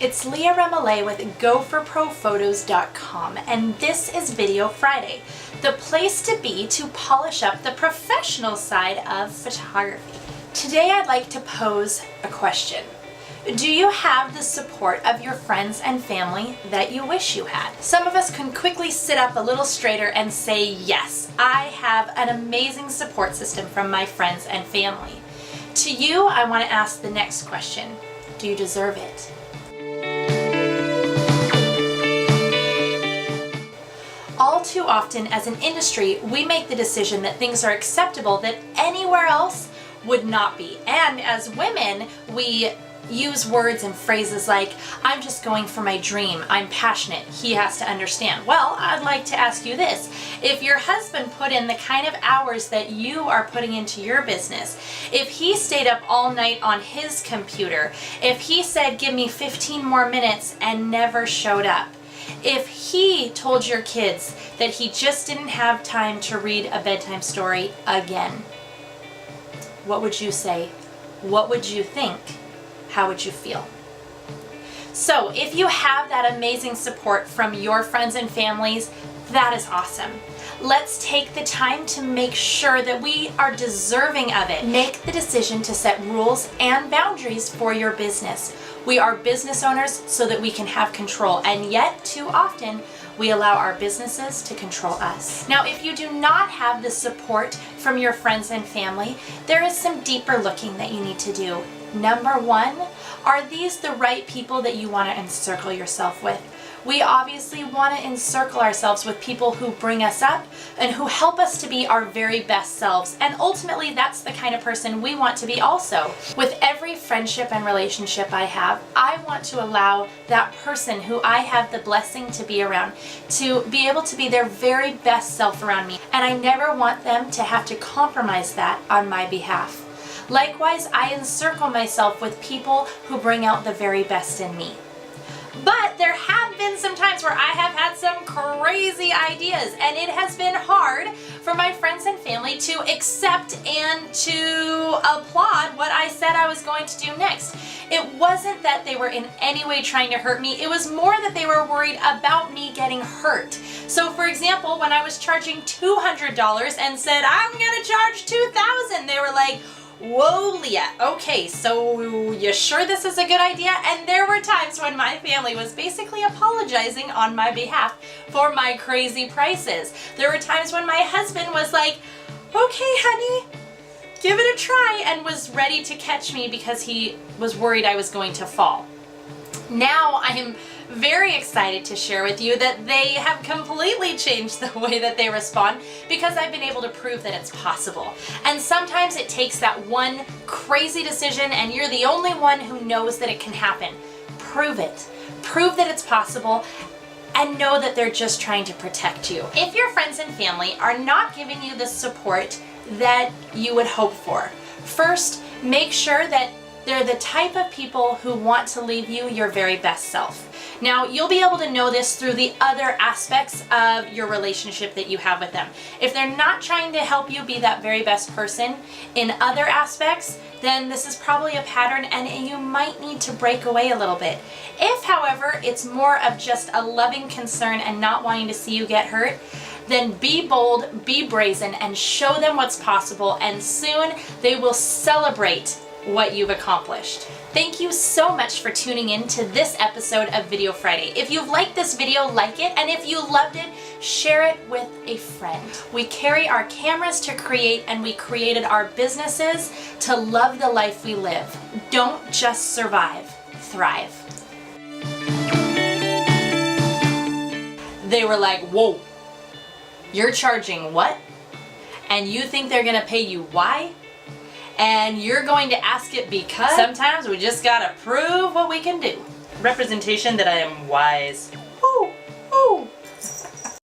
It's Leah Remelay with GoForProPhotos.com, and this is Video Friday, the place to be to polish up the professional side of photography. Today I'd like to pose a question. Do you have the support of your friends and family that you wish you had? Some of us can quickly sit up a little straighter and say, yes, I have an amazing support system from my friends and family. To you, I want to ask the next question. Do you deserve it? All too often as an industry, we make the decision that things are acceptable that anywhere else would not be. And as women, we use words and phrases like, I'm just going for my dream, I'm passionate, he has to understand. Well, I'd like to ask you this. If your husband put in the kind of hours that you are putting into your business, if he stayed up all night on his computer, if he said, give me 15 more minutes and never showed up, if he told your kids that he just didn't have time to read a bedtime story again, what would you say? What would you think? How would you feel? So if you have that amazing support from your friends and families, that is awesome. Let's take the time to make sure that we are deserving of it. Make the decision to set rules and boundaries for your business. We are business owners so that we can have control, and yet too often we allow our businesses to control us. Now, if you do not have the support from your friends and family, there is some deeper looking that you need to do. Number one, are these the right people that you want to encircle yourself with? We obviously want to encircle ourselves with people who bring us up and who help us to be our very best selves. And ultimately, that's the kind of person we want to be also. With every friendship and relationship I have, I want to allow that person who I have the blessing to be around to be able to be their very best self around me. And I never want them to have to compromise that on my behalf. Likewise, I encircle myself with people who bring out the very best in me. But there have been some times where I have had some crazy ideas, and it has been hard for my friends and family to accept and to applaud what I said I was going to do next. It wasn't that they were in any way trying to hurt me, it was more that they were worried about me getting hurt. So for example, when I was charging $200 and said, I'm gonna charge $2,000, they were like, whoa, Leah, okay, so you sure this is a good idea? And there were times when my family was basically apologizing on my behalf for my crazy prices. There were times when my husband was like, okay, honey, give it a try, and was ready to catch me because he was worried I was going to fall. Now I am very excited to share with you that they have completely changed the way that they respond because I've been able to prove that it's possible. And sometimes it takes that one crazy decision and you're the only one who knows that it can happen. Prove it. Prove that it's possible and know that they're just trying to protect you. If your friends and family are not giving you the support that you would hope for, first, make sure that they're the type of people who want to leave you your very best self. Now, you'll be able to know this through the other aspects of your relationship that you have with them. If they're not trying to help you be that very best person in other aspects, then this is probably a pattern and you might need to break away a little bit. If, however, it's more of just a loving concern and not wanting to see you get hurt, then be bold, be brazen, and show them what's possible, and soon they will celebrate what you've accomplished. Thank you so much for tuning in to this episode of Video Friday. If you've liked this video, like it, and if you loved it, share it with a friend. We carry our cameras to create, and we created our businesses to love the life we live. Don't just survive, thrive. They were like, whoa, you're charging what? And you think they're gonna pay you why? And you're going to ask it because? Sometimes we just gotta prove what we can do. Representation that I am wise.